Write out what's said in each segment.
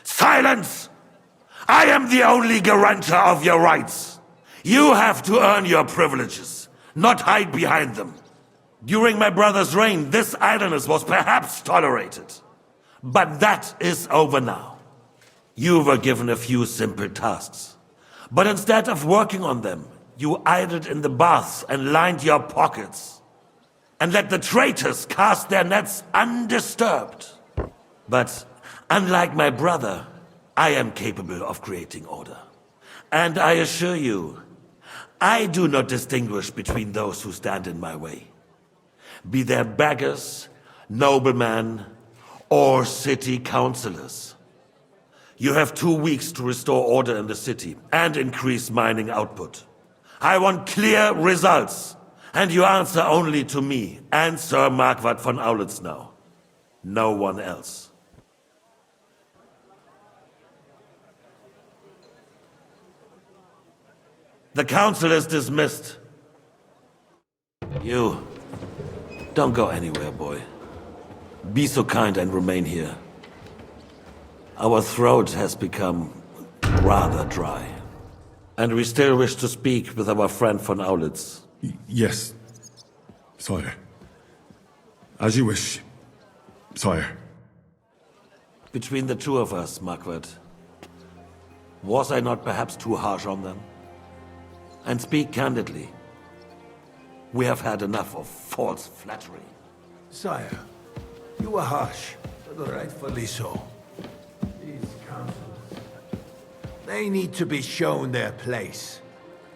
Silence! I am the only guarantor of your rights. You have to earn your privileges, not hide behind them. During my brother's reign, this idleness was perhaps tolerated. But that is over now. You were given a few simple tasks. But instead of working on them, you idled in the baths and lined your pockets. And let the traitors cast their nets undisturbed. But unlike my brother, I am capable of creating order. And I assure you, I do not distinguish between those who stand in my way. Be they beggars, noblemen, or city councillors. You have 2 weeks to restore order in the city and increase mining output. I want clear results, and you answer only to me and Sir Marvaton von Aulitz now. No one else. The council is dismissed. You, don't go anywhere, boy. Be so kind and remain here. Our throat has become rather dry. And we still wish to speak with our friend von Aulitz. Yes, sire. As you wish, sire. Between the two of us, Marvaton, was I not perhaps too harsh on them? And speak candidly. We have had enough of false flattery. Sire, you were harsh, but rightfully so. These councils, they need to be shown their place.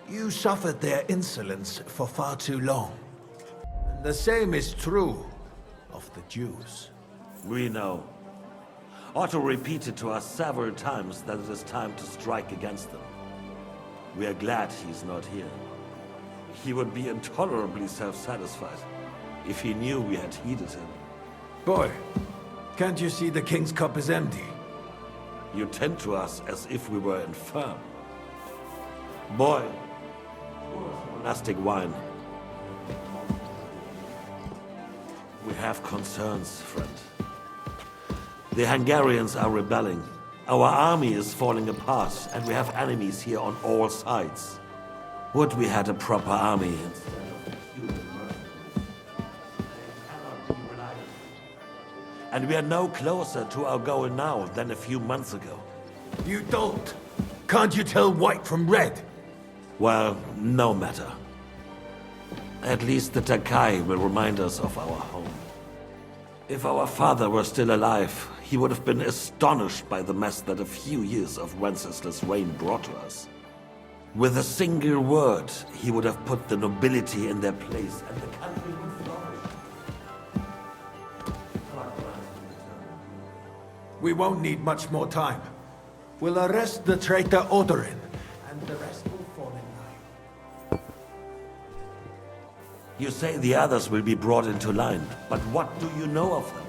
You suffered their insolence for far too long. And the same is true of the Jews. We know. Otto repeated to us several times that it is time to strike against them. We are glad he's not here. He would be intolerably self-satisfied if he knew we had heeded him. Boy, can't you see the King's cup is empty? You tend to us as if we were infirm. Boy, pour us monastic wine. We have concerns, friend. The Hungarians are rebelling. Our army is falling apart, and we have enemies here on all sides. Would we had a proper army instead of human mercenaries? They cannot be relied on. And we are no closer to our goal now than a few months ago. You don't. Can't you tell white from red? Well, no matter. At least the Takai will remind us of our home. If our father were still alive, he would have been astonished by the mess that a few years of Wenceslas' reign brought to us. With a single word, he would have put the nobility in their place, and the country would flourish. We won't need much more time. We'll arrest the traitor Odorin, and the rest will fall in line. You say the others will be brought into line, but what do you know of them?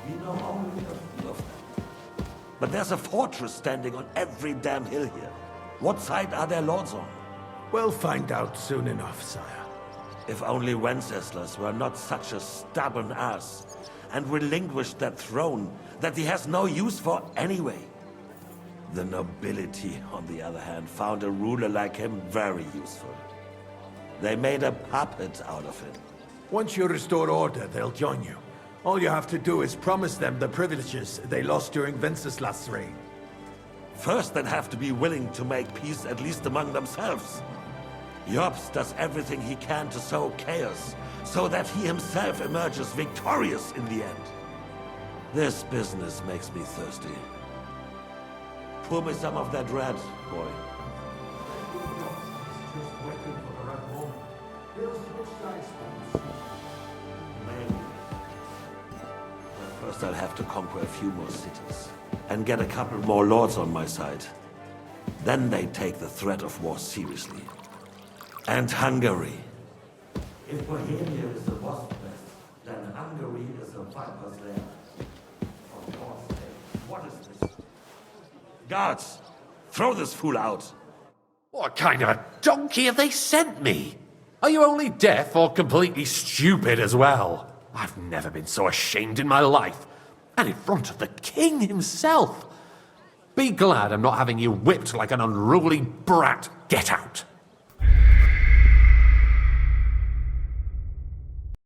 We know only a few of them. But there's a fortress standing on every damn hill here. What side are their lords on? We'll find out soon enough, sire. If only Wenceslas were not such a stubborn ass, and relinquished that throne that he has no use for anyway. The nobility, on the other hand, found a ruler like him very useful. They made a puppet out of him. Once you restore order, they'll join you. All you have to do is promise them the privileges they lost during Wenceslas' reign. First, they'd have to be willing to make peace at least among themselves. Jobs does everything he can to sow chaos, so that he himself emerges victorious in the end. This business makes me thirsty. Pour me some of that red, boy. Maybe. But first I'll have to conquer a few more cities, and get a couple more lords on my side. Then they take the threat of war seriously. And Hungary. If Bohemia is the wasp nest, then Hungary is the viper's lair. For God's sake, what is this? Guards, throw this fool out. What kind of a donkey have they sent me? Are you only deaf or completely stupid as well? I've never been so ashamed in my life. And in front of the king himself. Be glad I'm not having you whipped like an unruly brat. Get out.